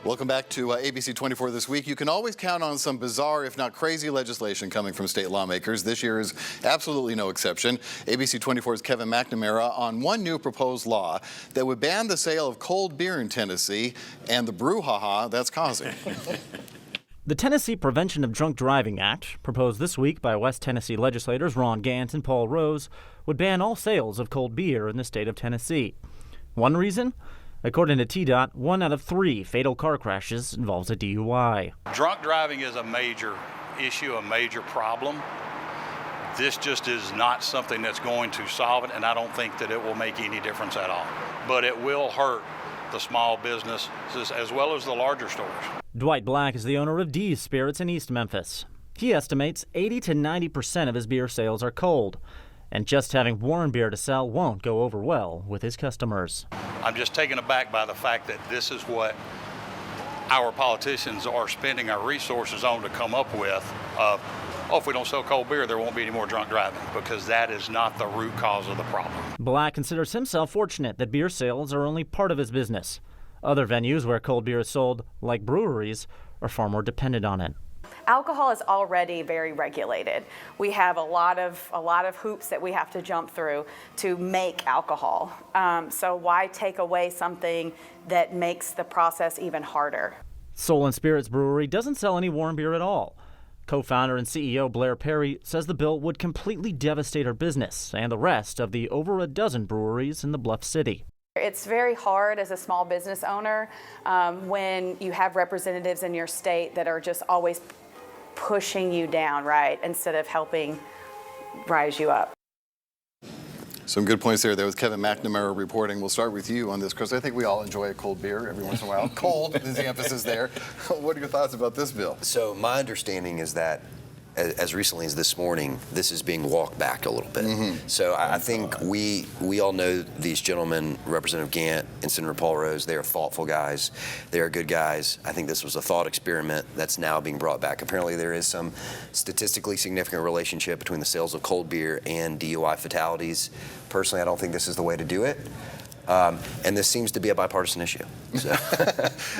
Welcome back to ABC24 This Week. You can always count on some bizarre, if not crazy, legislation coming from state lawmakers. This year is absolutely no exception. ABC24's Kevin McNamara on one new proposed law that would ban the sale of cold beer in Tennessee and the brouhaha that's causing. The Tennessee Prevention of Drunk Driving Act, proposed this week by West Tennessee legislators Ron Gant and Paul Rose, would ban all sales of cold beer in the state of Tennessee. One reason? According to TDOT, 1 out of 3 fatal car crashes involves a DUI. Drunk driving is a major issue, a major problem. This just is not something that's going to solve it, and I don't think that it will make any difference at all. But it will hurt the small businesses as well as the larger stores. Dwight Black is the owner of D's Spirits in East Memphis. He estimates 80 to 90% of his beer sales are cold, and just having warm beer to sell won't go over well with his customers. I'm just taken aback by the fact that this is what our politicians are spending our resources on to come up with. If we don't sell cold beer, there won't be any more drunk driving, because that is not the root cause of the problem. Black considers himself fortunate that beer sales are only part of his business. Other venues where cold beer is sold, like breweries, are far more dependent on it. Alcohol is already very regulated. We have a lot of hoops that we have to jump through to make alcohol. So why take away something that makes the process even harder? Soul and Spirits Brewery doesn't sell any warm beer at all. Co-founder and CEO Blair Perry says the bill would completely devastate her business and the rest of the over a dozen breweries in the Bluff City. It's very hard as a small business owner when you have representatives in your state that are just always pushing you down, right, instead of helping rise you up. Some good points there. There was Kevin McNamara reporting. We'll start with you on this, Chris. I think we all enjoy a cold beer every once in a while. Cold is the emphasis there. What are your thoughts about this bill? So my understanding is that as recently as this morning, this is being walked back a little bit. So I think we all know these gentlemen, Representative Gant and Senator Paul Rose. They are thoughtful guys. They are good guys. I think this was a thought experiment that's now being brought back. Apparently there is some statistically significant relationship between the sales of cold beer and DUI fatalities. Personally, I don't think this is the way to do it. And this seems to be a bipartisan issue. So.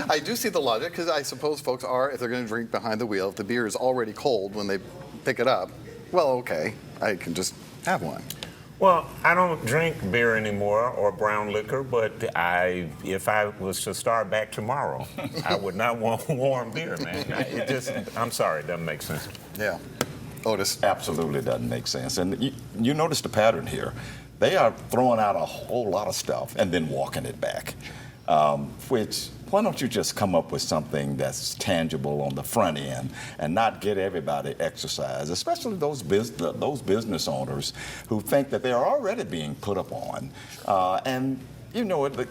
I do see the logic, because I suppose folks are, if they're going to drink behind the wheel, if the beer is already cold when they pick it up, well, okay, I can just have one. Well, I don't drink beer anymore or brown liquor, but if I was to start back tomorrow, I would not want warm beer, man. I'm sorry, it doesn't make sense. Yeah. Otis. Absolutely doesn't make sense. And you notice the pattern here. They are throwing out a whole lot of stuff and then walking it back, why don't you just come up with something that's tangible on the front end and not get everybody exercise, especially those business owners who think that they're already being put up on, and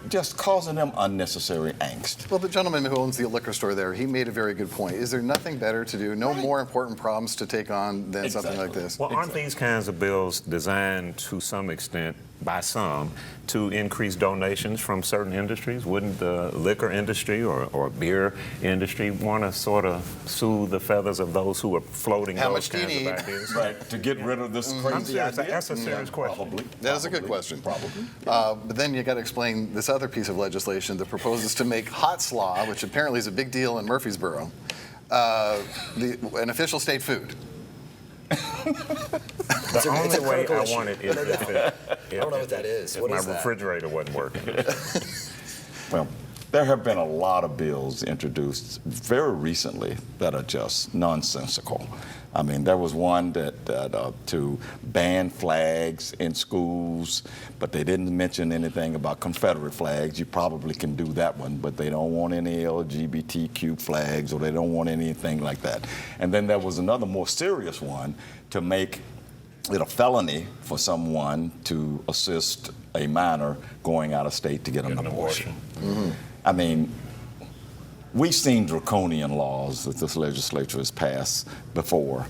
just causing them unnecessary angst. Well, the gentleman who owns the liquor store there, he made a very good point. Is there nothing better to do, no more important problems to take on than something like this? Well, aren't these kinds of bills designed to some extent, by some, to increase donations from certain industries? Wouldn't the liquor industry or beer industry want to sort of soothe the feathers of those who are floating those kinds of ideas? Right, to get rid of this crazy idea? That's a serious question. Probably. That is a good question. Probably. But then you got to explain this other piece of legislation that proposes to make hot slaw, which apparently is a big deal in Murfreesboro, an official state food. The only way I want it is I don't know what that is. If my refrigerator wasn't working. Well, there have been a lot of bills introduced very recently that are just nonsensical. I mean, there was one that to ban flags in schools, but they didn't mention anything about Confederate flags. You probably can do that one, but they don't want any LGBTQ flags, or they don't want anything like that. And then there was another more serious one to make it a felony for someone to assist a minor going out of state to get an abortion. I mean, we've seen draconian laws that this legislature has passed before.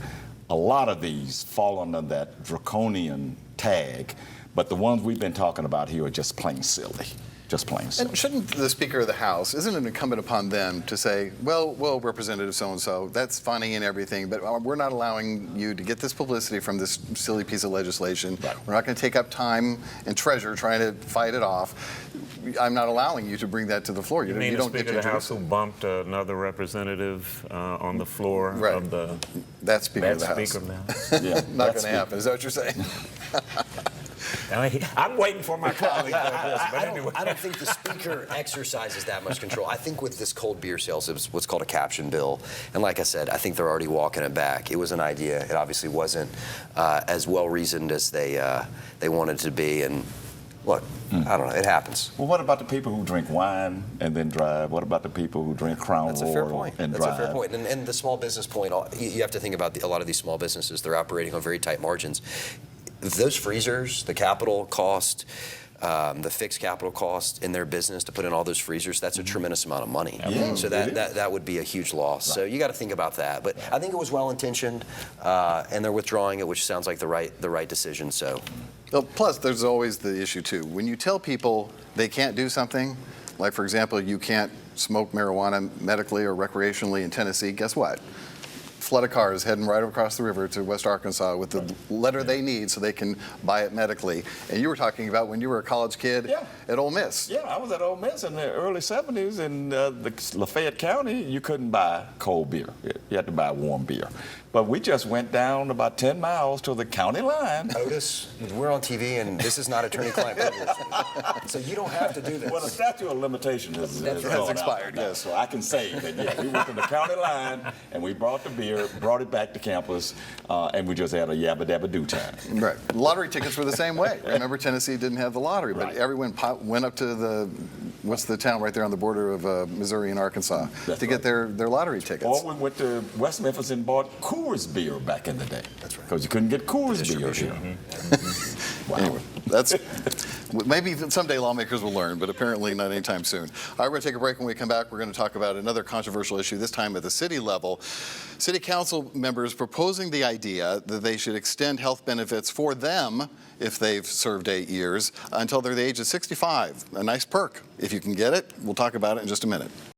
A lot of these fall under that draconian tag, but the ones we've been talking about here are just plain silly. just plain so. And shouldn't the Speaker of the House, isn't it incumbent upon them to say, well, Representative so-and-so, that's funny and everything, but we're not allowing you to get this publicity from this silly piece of legislation. Right. We're not going to take up time and treasure trying to fight it off. I'm not allowing you to bring that to the floor. You mean the Speaker of the House who bumped another representative on the floor Right. of the That Speaker of the House. Speaker of the House? Yeah, Not that's going to happen. Is that what you're saying? I'm waiting for my colleague on this, but anyway. I don't think the Speaker exercises that much control. I think with this cold beer sales, it was what's called a caption bill. And like I said, I think they're already walking it back. It was an idea. It obviously wasn't as well reasoned as they wanted to be. And look, I don't know. It happens. Well, what about the people who drink wine and then drive? What about the people who drink Crown That's a fair Royal point. and That's drive? a fair point. And the small business point, you have to think about a lot of these small businesses. They're operating on very tight margins. Those freezers, the capital cost, the fixed capital cost in their business to put in all those freezers, that's a tremendous amount of money. Yeah, so that would be a huge loss. Right. So you got to think about that. But I think it was well intentioned, and they're withdrawing it, which sounds like the right decision. So. Well, plus, there's always the issue, too. When you tell people they can't do something, like, for example, you can't smoke marijuana medically or recreationally in Tennessee, guess what? Flood of cars heading right across the river to West Arkansas with the letter they need so they can buy it medically. And you were talking about when you were a college kid at Ole Miss. Yeah, I was at Ole Miss in the early 70s in Lafayette County. You couldn't buy cold beer. You had to buy warm beer. But we just went down about 10 miles to the county line. Otis, we're on TV, and this is not attorney-client privilege. So you don't have to do this. Well, the statute of limitation has expired, yes. So I can say that, yeah, we went to the county line, and we brought the beer, brought it back to campus, and we just had a yabba-dabba-doo time. Right. Lottery tickets were the same way. Remember, Tennessee didn't have the lottery, but Right. everyone went up to what's the town right there on the border of Missouri and Arkansas That's to get their lottery tickets. Or we went to West Memphis and bought Coors beer back in the day. That's right. Because you couldn't get Coors beer here. Wow. Anyway, that's maybe someday lawmakers will learn, but apparently not anytime soon. All right, we're going to take a break. When we come back, we're going to talk about another controversial issue, this time at the city level. City council members proposing the idea that they should extend health benefits for them if they've served 8 years until they're the age of 65. A nice perk. If you can get it, we'll talk about it in just a minute.